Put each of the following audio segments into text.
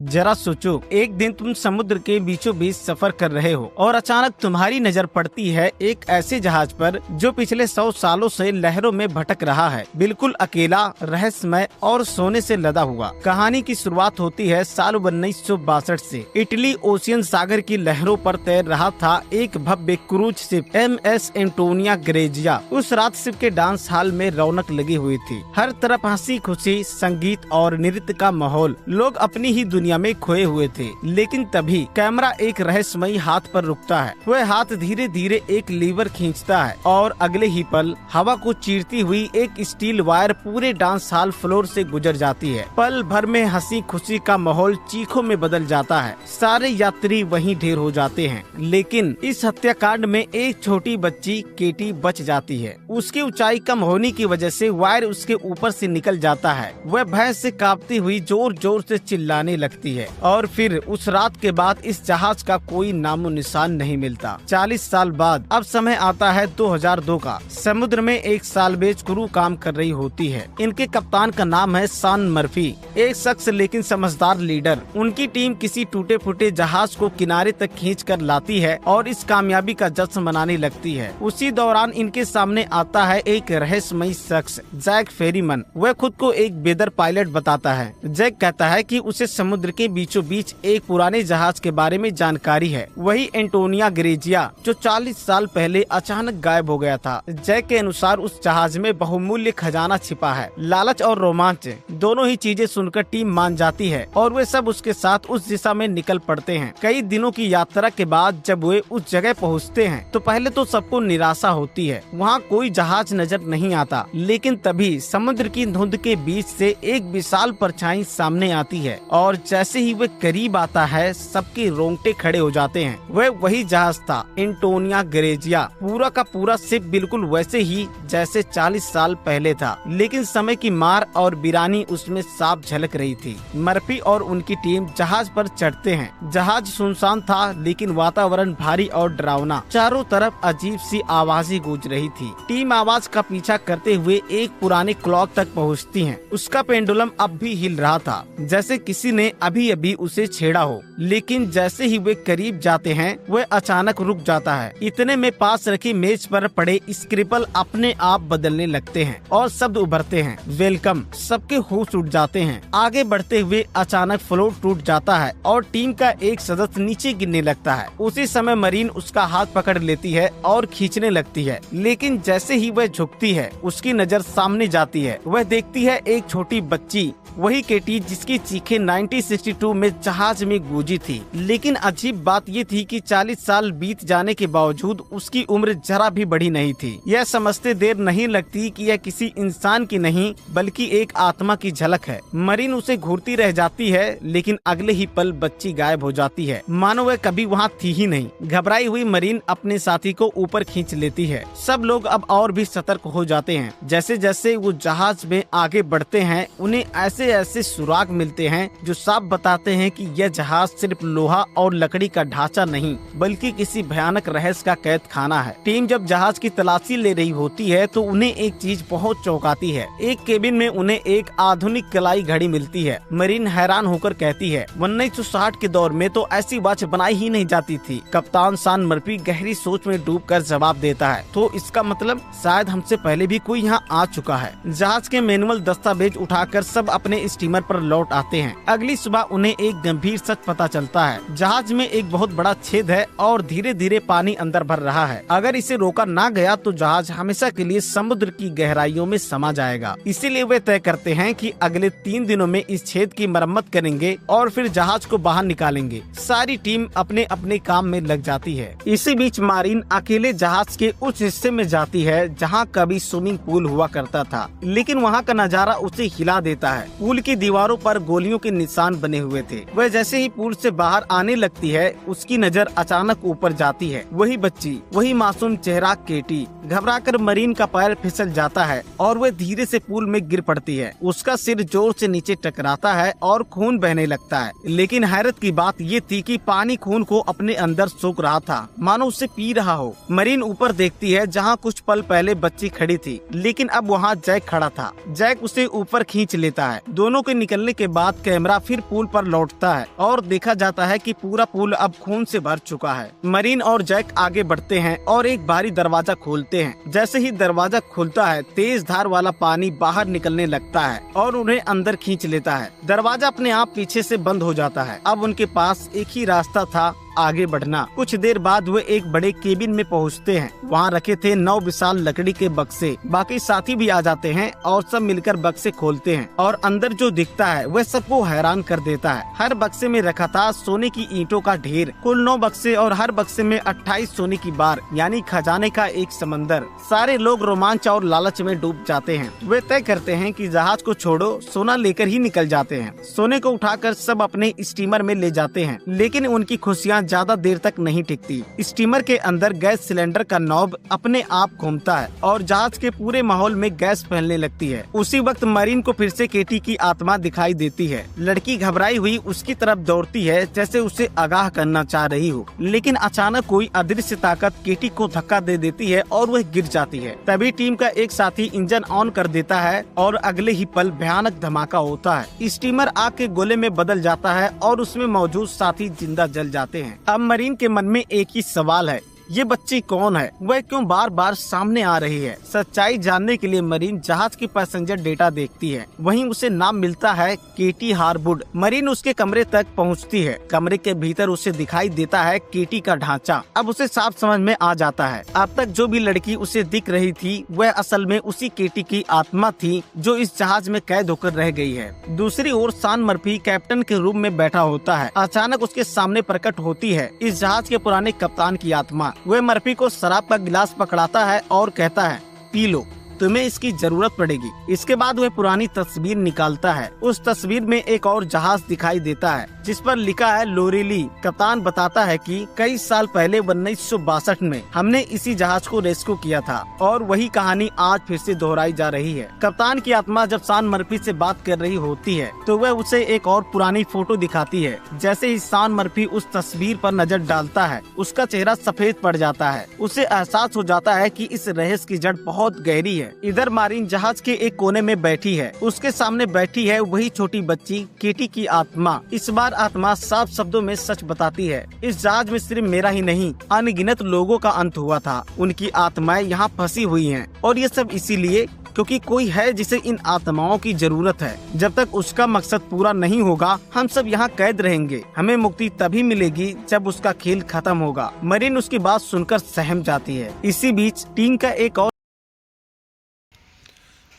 जरा सोचो, एक दिन तुम समुद्र के बीचों बीच सफर कर रहे हो और अचानक तुम्हारी नजर पड़ती है एक ऐसे जहाज पर जो पिछले 100 सालों से लहरों में भटक रहा है, बिल्कुल अकेला, रहस्यमय और सोने से लदा हुआ। कहानी की शुरुआत होती है साल 1962 से। इटली ओशियन सागर की लहरों पर तैर रहा था एक भव्य cruise ship MS Antonia Grazia. उस रात शिप के डांस हॉल में रौनक लगी हुई थी। हर तरफ हंसी खुशी, संगीत और नृत्य का माहौल। लोग अपनी ही दुनिया में खोए हुए थे। लेकिन तभी कैमरा एक रहस्यमयी हाथ पर रुकता है। वह हाथ धीरे धीरे एक लीवर खींचता है और अगले ही पल हवा को चीरती हुई एक स्टील वायर पूरे डांस हॉल फ्लोर से गुजर जाती है। पल भर में हंसी खुशी का माहौल चीखों में बदल जाता है। सारे यात्री वहीं ढेर हो जाते हैं। लेकिन इस हत्याकांड में एक छोटी बच्ची केटी बच जाती है। उसकी ऊंचाई कम होने की वजह से वायर उसके ऊपर से निकल जाता है। वह भय से कांपती हुई जोर जोर से चिल्लाने लगती है। और फिर उस रात के बाद इस जहाज का कोई नामो निशान नहीं मिलता। 40 साल बाद अब समय आता है 2002 का। समुद्र में एक सालबेज क्रू काम कर रही होती है। इनके कप्तान का नाम है शॉन मर्फी, एक शख्स लेकिन समझदार लीडर। उनकी टीम किसी टूटे फूटे जहाज को किनारे तक खींच कर लाती है और इस कामयाबी का जश्न मनाने लगती है। उसी दौरान इनके सामने आता है एक रहस्यमयी शख्स, जैक फेरीमन। वह खुद को एक बेदर पायलट बताता है। जैक कहता है कि उसे समुद्र के बीचों बीच एक पुराने जहाज के बारे में जानकारी है, वही एंटोनिया ग्रेजिया जो 40 साल पहले अचानक गायब हो गया था। जैक के अनुसार उस जहाज में बहुमूल्य खजाना छिपा है। लालच और रोमांच दोनों ही चीजें सुनकर टीम मान जाती है और वे सब उसके साथ उस दिशा में निकल पड़ते हैं। कई दिनों की यात्रा के बाद जब वे उस जगह पहुँचते हैं तो पहले तो सबको निराशा होती है। वहाँ कोई जहाज नजर नहीं आता। लेकिन तभी समुद्र की धुंध के बीच से एक विशाल परछाई सामने आती है और जैसे ही वह करीब आता है सबके रोंगटे खड़े हो जाते हैं। वह वही जहाज था, एंटोनिया ग्रेजिया। पूरा का पूरा शिप बिल्कुल वैसे ही जैसे 40 साल पहले था। लेकिन समय की मार और वीरानी उसमें साफ झलक रही थी। मर्फी और उनकी टीम जहाज पर चढ़ते हैं। जहाज सुनसान था लेकिन वातावरण भारी और डरावना। चारों तरफ अजीब सी आवाजें गूंज रही थी। टीम आवाज का पीछा करते हुए एक पुराने क्लॉक तक पहुँचती है। उसका पेंडुलम अब भी हिल रहा था, जैसे किसी ने अभी अभी उसे छेड़ा हो। लेकिन जैसे ही वे करीब जाते हैं वह अचानक रुक जाता है। इतने में पास रखी मेज पर पड़े स्क्रिपल अपने आप बदलने लगते हैं और शब्द उभरते हैं, वेलकम। सबके होश उड़ जाते हैं। आगे बढ़ते हुए अचानक फ्लोर टूट जाता है और टीम का एक सदस्य नीचे गिरने लगता है। उसी समय मरीन उसका हाथ पकड़ लेती है और खींचने लगती है। लेकिन जैसे ही वह झुकती है उसकी नजर सामने जाती है। वह देखती है एक छोटी बच्ची, वही केटी जिसकी चीखें 1962 में जहाज में गूंजी थी। लेकिन अजीब बात ये थी कि 40 साल बीत जाने के बावजूद उसकी उम्र जरा भी बढ़ी नहीं थी। यह समझते देर नहीं लगती कि यह किसी इंसान की नहीं बल्कि एक आत्मा की झलक है। मरीन उसे घूरती रह जाती है लेकिन अगले ही पल बच्ची गायब हो जाती है, मानो वह कभी वहाँ थी ही नहीं। घबराई हुई मरीन अपने साथी को ऊपर खींच लेती है। सब लोग अब और भी सतर्क हो जाते हैं। जैसे जैसे वो जहाज में आगे बढ़ते हैं उन्हें ऐसे सुराग मिलते हैं जो साफ बताते हैं कि यह जहाज सिर्फ लोहा और लकड़ी का ढांचा नहीं बल्कि किसी भयानक रहस्य का कैद खाना है। टीम जब जहाज की तलाशी ले रही होती है तो उन्हें एक चीज बहुत चौंकाती है। एक केबिन में उन्हें एक आधुनिक कलाई घड़ी मिलती है। मरीन हैरान होकर कहती है 1960 के दौर में तो ऐसी वॉच बनाई ही नहीं जाती थी। कप्तान शॉन मर्फी गहरी सोच में डूबकर जवाब देता है, तो इसका मतलब शायद हमसे पहले भी कोई यहाँ आ चुका है। जहाज के मैनुअल दस्तावेज उठाकर सब अपने स्टीमर पर लौट आते हैं। अगली सुबह उन्हें एक गंभीर सच पता चलता है। जहाज में एक बहुत बड़ा छेद है और धीरे धीरे पानी अंदर भर रहा है। अगर इसे रोका ना गया तो जहाज हमेशा के लिए समुद्र की गहराइयों में समा जाएगा। इसीलिए वे तय करते हैं कि अगले 3 दिनों में इस छेद की मरम्मत करेंगे और फिर जहाज को बाहर निकालेंगे। सारी टीम अपने अपने काम में लग जाती है। इसी बीच मारीन अकेले जहाज के उस हिस्से में जाती है जहाँ कभी स्विमिंग पूल हुआ करता था। लेकिन वहाँ का नजारा उसे हिला देता है। पूल की दीवारों पर गोलियों के निशान बने हुए थे। वह जैसे ही पूल से बाहर आने लगती है उसकी नजर अचानक ऊपर जाती है। वही बच्ची, वही मासूम चेहरा केटी। घबराकर मरीन का पैर फिसल जाता है और वह धीरे से पूल में गिर पड़ती है। उसका सिर जोर से नीचे टकराता है और खून बहने लगता है। लेकिन हैरत की बात ये थी कि पानी खून को अपने अंदर सोख रहा था, मानो उसे पी रहा हो। मरीन ऊपर देखती है जहाँ कुछ पल पहले बच्ची खड़ी थी, लेकिन अब वहाँ जैक खड़ा था। जैक उसे ऊपर खींच लेता है। दोनों के निकलने के बाद कैमरा फिर पुल पर लौटता है और देखा जाता है कि पूरा पुल अब खून से भर चुका है। मरीन और जैक आगे बढ़ते हैं और एक भारी दरवाजा खोलते हैं। जैसे ही दरवाजा खुलता है तेज धार वाला पानी बाहर निकलने लगता है और उन्हें अंदर खींच लेता है। दरवाजा अपने आप पीछे से बंद हो जाता है। अब उनके पास एक ही रास्ता था, आगे बढ़ना। कुछ देर बाद वे एक बड़े केबिन में पहुंचते हैं। वहां रखे थे 9 विशाल लकड़ी के बक्से। बाकी साथी भी आ जाते हैं और सब मिलकर बक्से खोलते हैं और अंदर जो दिखता है वह सबको हैरान कर देता है। हर बक्से में रखा था सोने की ईंटों का ढेर। कुल 9 बक्से और हर बक्से में 28 सोने की बार यानी खजाने का एक समंदर। सारे लोग रोमांच और लालच में डूब जाते हैं। वे तय करते हैं कि जहाज को छोड़ो, सोना लेकर ही निकल जाते हैं। सोने को उठाकर सब अपने स्टीमर में ले जाते हैं, लेकिन उनकी खुशियाँ ज्यादा देर तक नहीं टिकती। स्टीमर के अंदर गैस सिलेंडर का नॉब अपने आप घूमता है और जहाज के पूरे माहौल में गैस फैलने लगती है। उसी वक्त मरीन को फिर से केटी की आत्मा दिखाई देती है। लड़की घबराई हुई उसकी तरफ दौड़ती है जैसे उसे आगाह करना चाह रही हो, लेकिन अचानक कोई अदृश्य ताकत केटी को धक्का दे देती है और वह गिर जाती है। तभी टीम का एक साथी इंजन ऑन कर देता है और अगले ही पल भयानक धमाका होता है। स्टीमर आग के गोले में बदल जाता है और उसमें मौजूद साथी जिंदा जल जाते हैं। अब मरीन के मन में एक ही सवाल है, ये बच्ची कौन है? वह क्यों बार बार सामने आ रही है? सच्चाई जानने के लिए मरीन जहाज की पैसेंजर डेटा देखती है। वहीं उसे नाम मिलता है केटी हार्वुड। मरीन उसके कमरे तक पहुंचती है। कमरे के भीतर उसे दिखाई देता है केटी का ढांचा। अब उसे साफ समझ में आ जाता है, अब तक जो भी लड़की उसे दिख रही थी वह असल में उसी केटी की आत्मा थी जो इस जहाज में कैद होकर रह गई है। दूसरी ओर सान मर्फी कैप्टन के रूम में बैठा होता है। अचानक उसके सामने प्रकट होती है इस जहाज के पुराने कप्तान की आत्मा। वह मर्फी को शराब का गिलास पकड़ाता है और कहता है, पी लो, तुम्हें इसकी जरूरत पड़ेगी। इसके बाद वह पुरानी तस्वीर निकालता है। उस तस्वीर में एक और जहाज दिखाई देता है जिस पर लिखा है लोरेली। कप्तान बताता है कि कई साल पहले 1962 में हमने इसी जहाज को रेस्क्यू किया था और वही कहानी आज फिर से दोहराई जा रही है। कप्तान की आत्मा जब सान मर्फी से बात कर रही होती है तो वह उसे एक और पुरानी फोटो दिखाती है। जैसे ही सान मर्फी उस तस्वीर पर नजर डालता है उसका चेहरा सफेद पड़ जाता है। उसे एहसास हो जाता है कि इस रहस्य की जड़ बहुत गहरी है। इधर मारीन जहाज के एक कोने में बैठी है। उसके सामने बैठी है वही छोटी बच्ची केटी की आत्मा। इस बार आत्मा साफ शब्दों में सच बताती है, इस जहाज में सिर्फ मेरा ही नहीं अनगिनत लोगों का अंत हुआ था। उनकी आत्माएं यहाँ फंसी हुई हैं और ये सब इसीलिए क्योंकि कोई है जिसे इन आत्माओं की जरूरत है। जब तक उसका मकसद पूरा नहीं होगा हम सब यहाँ कैद रहेंगे। हमें मुक्ति तभी मिलेगी जब उसका खेल खत्म होगा। मरीन उसकी बात सुनकर सहम जाती है। इसी बीच टीम का एक और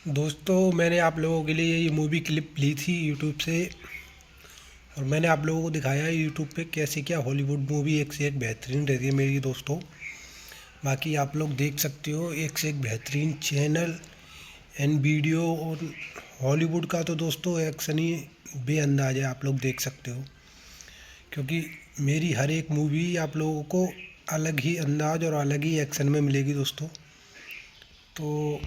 दोस्तों, मैंने आप लोगों के लिए ये मूवी क्लिप ली थी यूट्यूब से और मैंने आप लोगों को दिखाया है यूट्यूब पे कैसे क्या हॉलीवुड मूवी एक से एक बेहतरीन रहती है मेरी दोस्तों। बाकी आप लोग देख सकते हो एक से एक बेहतरीन चैनल एंड वीडियो। और हॉलीवुड का तो दोस्तों एक्शन ही बेअंदाज है, आप लोग देख सकते हो, क्योंकि मेरी हर एक मूवी आप लोगों को अलग ही अंदाज और अलग ही एक्शन में मिलेगी दोस्तों। तो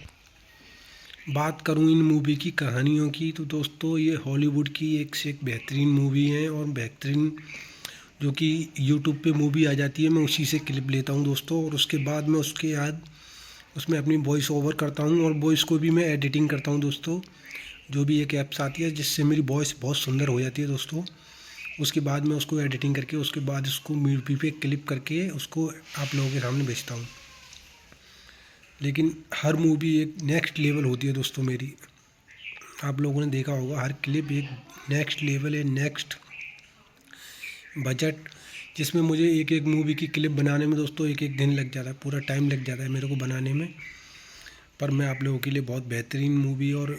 बात करूं इन मूवी की कहानियों की तो दोस्तों ये हॉलीवुड की एक से एक बेहतरीन मूवी है और बेहतरीन जो कि यूट्यूब पे मूवी आ जाती है मैं उसी से क्लिप लेता हूं दोस्तों। और उसके बाद मैं उसके बाद उसमें अपनी वॉइस ओवर करता हूं और वॉइस को भी मैं एडिटिंग करता हूं दोस्तों। जो भी एक ऐप्स आती है जिससे मेरी वॉइस बहुत सुंदर हो जाती है दोस्तों। उसके बाद मैं उसको एडिटिंग करके उसके बाद उसको मूवी पे क्लिप करके उसको आप लोगों के सामने भेजता हूँ। लेकिन हर मूवी एक नेक्स्ट लेवल होती है दोस्तों मेरी। आप लोगों ने देखा होगा हर क्लिप एक नेक्स्ट लेवल है, नेक्स्ट बजट, जिसमें मुझे एक एक मूवी की क्लिप बनाने में दोस्तों एक एक दिन लग जाता है, पूरा टाइम लग जाता है मेरे को बनाने में। पर मैं आप लोगों के लिए बहुत बेहतरीन मूवी और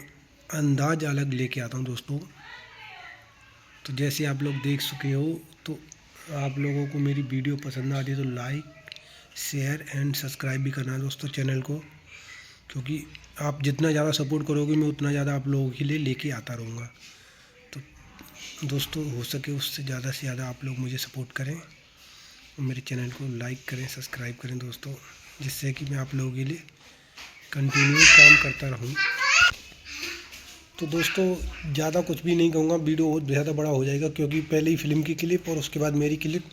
अंदाज अलग लेके आता हूँ दोस्तों। तो जैसे आप लोग देख चुके हो तो आप लोगों को मेरी वीडियो पसंद आती है तो लाइक शेयर एंड सब्सक्राइब भी करना है दोस्तों चैनल को, क्योंकि आप जितना ज़्यादा सपोर्ट करोगे मैं उतना ज़्यादा आप लोगों के लिए लेके आता रहूँगा। तो दोस्तों हो सके उससे ज़्यादा से ज़्यादा आप लोग मुझे सपोर्ट करें और मेरे चैनल को लाइक करें, सब्सक्राइब करें दोस्तों, जिससे कि मैं आप लोगों के लिए कंटिन्यू काम करता रहूँ। तो दोस्तों ज़्यादा कुछ भी नहीं कहूँगा, वीडियो बहुत ज़्यादा बड़ा हो जाएगा क्योंकि पहले ही फिल्म की क्लिप और उसके बाद मेरी क्लिप,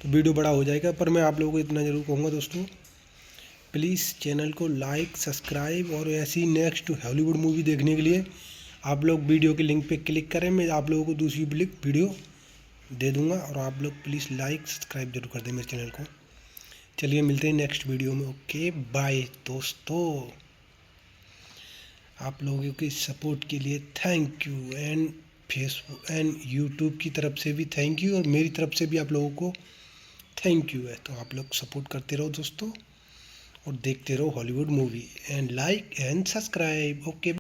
तो वीडियो बड़ा हो जाएगा। पर मैं आप लोगों को इतना ज़रूर कहूँगा दोस्तों, प्लीज़ चैनल को लाइक सब्सक्राइब और ऐसी नेक्स्ट हॉलीवुड मूवी देखने के लिए आप लोग वीडियो के लिंक पे क्लिक करें, मैं आप लोगों को दूसरी वीडियो दे दूंगा। और आप लोग प्लीज़ लाइक सब्सक्राइब जरूर कर दें मेरे चैनल को। चलिए मिलते हैं नेक्स्ट वीडियो में। ओके बाय दोस्तों, आप लोगों की सपोर्ट के लिए thank you, and Facebook and YouTube की तरफ से भी थैंक यू, और मेरी तरफ से भी आप लोगों को थैंक यू है। तो आप लोग सपोर्ट करते रहो दोस्तों, और देखते रहो Hollywood movie, and like and subscribe. Okay.